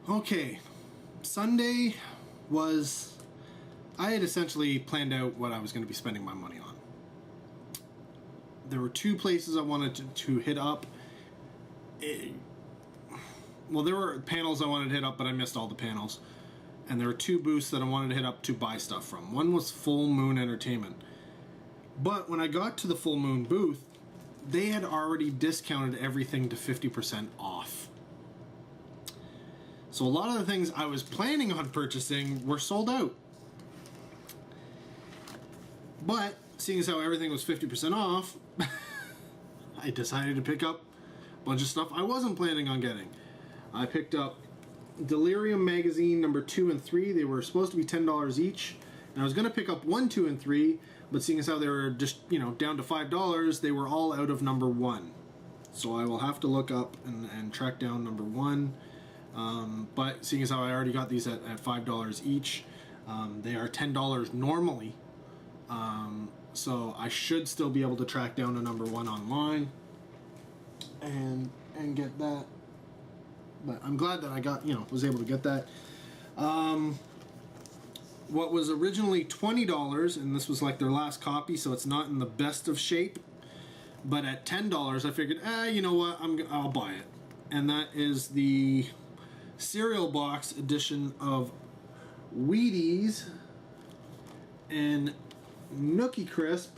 Okay, Sunday was... I had essentially planned out what I was going to be spending my money on. There were two places I wanted to hit up. Well, there were panels I wanted to hit up, but I missed all the panels. And there were two booths that I wanted to hit up to buy stuff from. One was Full Moon Entertainment. But when I got to the Full Moon booth, they had already discounted everything to 50% off. So a lot of the things I was planning on purchasing were sold out. But, seeing as how everything was 50% off, I decided to pick up a bunch of stuff I wasn't planning on getting. I picked up Delirium magazine number 2 and 3. They were supposed to be $10 each. And I was going to pick up 1, 2, and 3, but seeing as how they were just, down to $5, they were all out of number 1. So I will have to look up and track down number 1. But seeing as how I already got these at $5 each, they are $10 normally. So I should still be able to track down a number 1 online and get that. But I'm glad that I got, was able to get that. What was originally $20, and this was like their last copy, so it's not in the best of shape. But at $10, I figured, you know what, I'll buy it. And that is the cereal box edition of Wheaties and Nookie Crisp,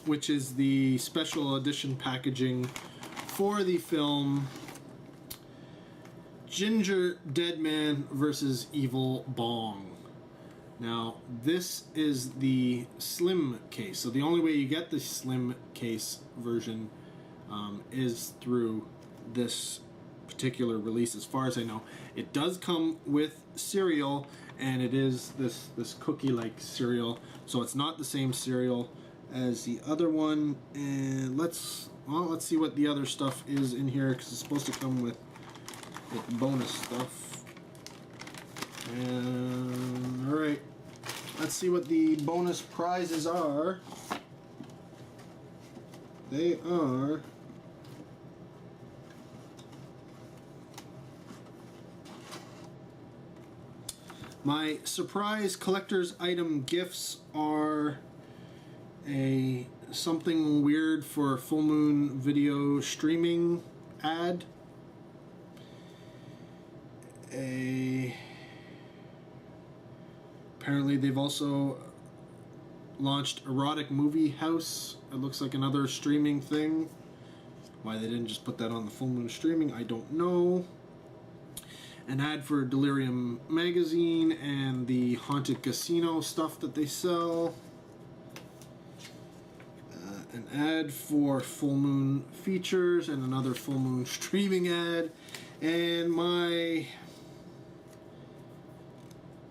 which is the special edition packaging for the film Ginger Deadman vs. Evil Bong. Now, this is the slim case. So the only way you get the slim case version is through this particular release, as far as I know. It does come with cereal, and it is this cookie-like cereal. So it's not the same cereal as the other one. And let's see what the other stuff is in here, because it's supposed to come with bonus stuff. And alright, let's see what the bonus prizes are. They are my surprise collector's item gifts are something weird for Full Moon video streaming ad. Apparently they've also launched Erotic Movie House. It looks like another streaming thing. Why they didn't just put that on the Full Moon streaming, I don't know. An ad for Delirium magazine and the Haunted Casino stuff that they sell. An ad for Full Moon features and another Full Moon streaming ad. And my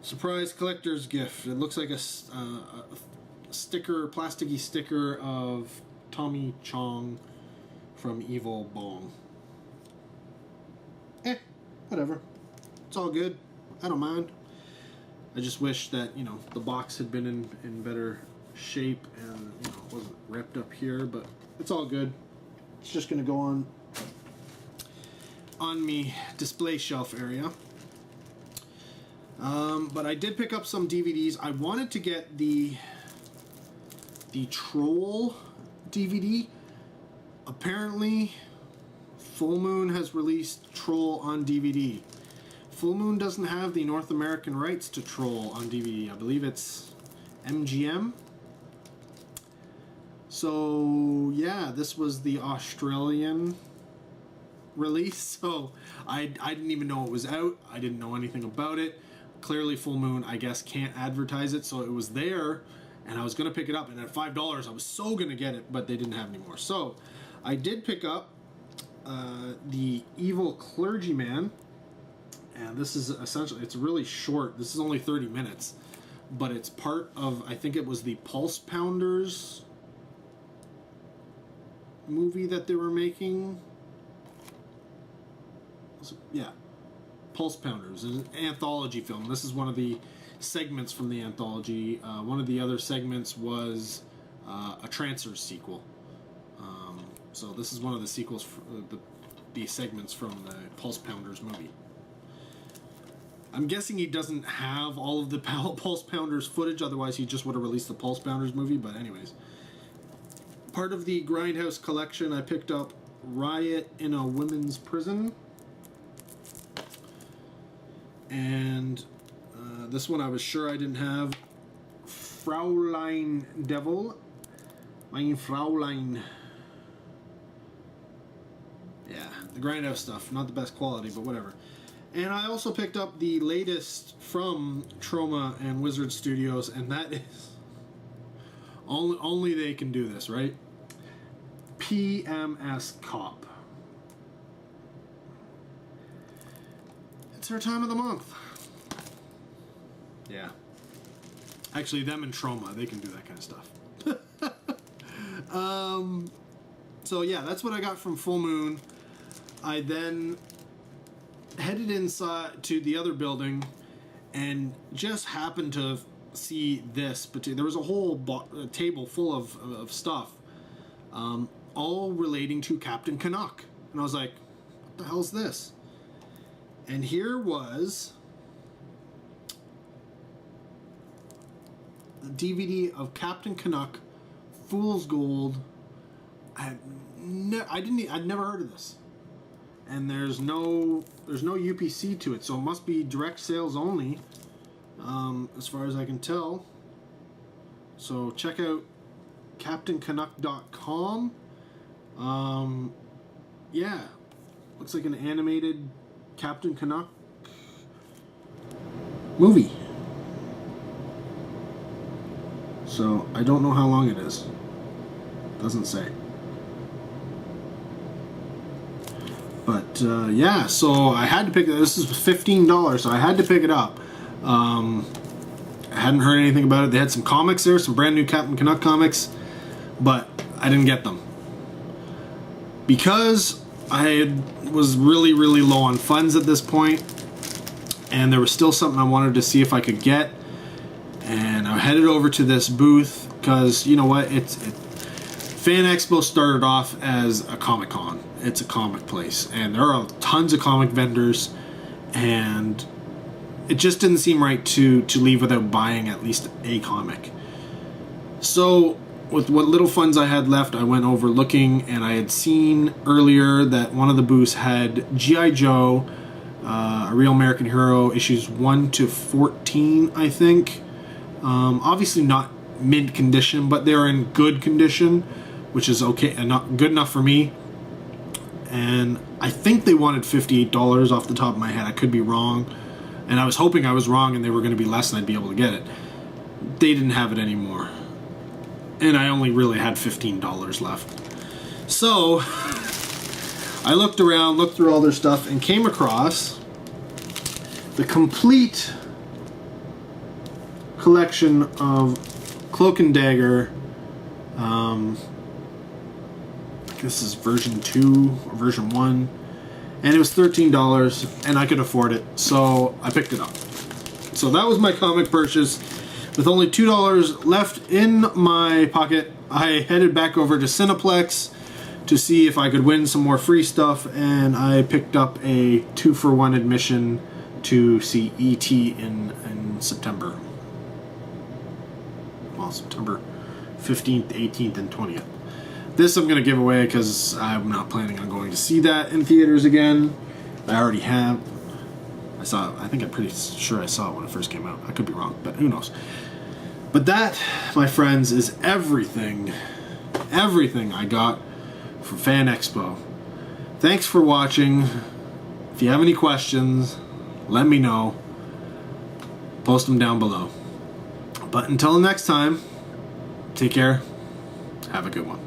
surprise collector's gift. It looks like a sticker, plasticky sticker of Tommy Chong from Evil Bong. Whatever. It's all good. I don't mind. I just wish that, the box had been in better shape and, it wasn't ripped up here, but it's all good. It's just going to go on me display shelf area. But I did pick up some DVDs. I wanted to get the Troll DVD. Apparently, Full Moon has released Troll on DVD. Full Moon doesn't have the North American rights to Troll on DVD. I believe it's MGM. So, yeah, this was the Australian release. So, I didn't even know it was out. I didn't know anything about it. Clearly, Full Moon, I guess, can't advertise it. So, it was there, and I was going to pick it up. And at $5, I was so going to get it, but they didn't have any more. So, I did pick up the Evil Clergyman. And this is essentially, it's really short. This is only 30 minutes. But it's part of, I think it was the Pulse Pounders movie that they were making. Yeah. Pulse Pounders, an anthology film. This is one of the segments from the anthology. One of the other segments was a Trancers sequel. So this is one of the sequels, the the segments from the Pulse Pounders movie. I'm guessing he doesn't have all of the Pulse Pounders footage, otherwise he just would have released the Pulse Pounders movie, but anyways. Part of the Grindhouse collection, I picked up Riot in a Women's Prison. And this one I was sure I didn't have. Fraulein Devil. Mein Fraulein. Yeah, the Grindhouse stuff. Not the best quality, but whatever. And I also picked up the latest from Troma and Wizard Studios, and that is... Only they can do this, right? PMS Cop. It's our time of the month. Yeah. Actually, them and Troma, they can do that kind of stuff. So yeah, that's what I got from Full Moon. I then headed inside to the other building and just happened to see this. But there was a whole table full of stuff, all relating to Captain Canuck. And I was like, what the hell's this? And here was the DVD of Captain Canuck, Fool's Gold. I'd never heard of this, and there's no UPC to it, so it must be direct sales only, as far as I can tell. So check out CaptainCanuck.com. Yeah, looks like an animated Captain Canuck movie. So I don't know how long it is. Doesn't say. But yeah, so I had to pick it. This is $15, so I had to pick it up. I hadn't heard anything about it. They had some comics there, some brand new Captain Canuck comics, but I didn't get them because I was really low on funds at this point, and there was still something I wanted to see if I could get. And I headed over to this booth because, you know what, Fan Expo started off as a Comic-Con. It's a comic place, and there are tons of comic vendors, and it just didn't seem right to leave without buying at least a comic. So with what little funds I had left, I went over looking, and I had seen earlier that one of the booths had G.I. Joe, A Real American Hero, issues 1 to 14, I think. Obviously not mint condition, but they're in good condition, which is okay and not good enough for me. And I think they wanted $58 off the top of my head. I could be wrong, and I was hoping I was wrong and they were going to be less and I'd be able to get it. They didn't have it anymore, and I only really had $15 left. So I looked around, looked through all their stuff, and came across the complete collection of Cloak and Dagger. This is version 2 or version 1, and it was $13 and I could afford it, so I picked it up. So that was my comic purchase. With only $2 left in my pocket, I headed back over to Cineplex to see if I could win some more free stuff, and I picked up a 2-for-1 admission to see E.T. in September. Well, September 15th, 18th, and 20th. This I'm going to give away because I'm not planning on going to see that in theaters again. I already have. I think I'm pretty sure I saw it when it first came out. I could be wrong, but who knows. But that, my friends, is everything I got from Fan Expo. Thanks for watching. If you have any questions, let me know. Post them down below. But until next time, take care. Have a good one.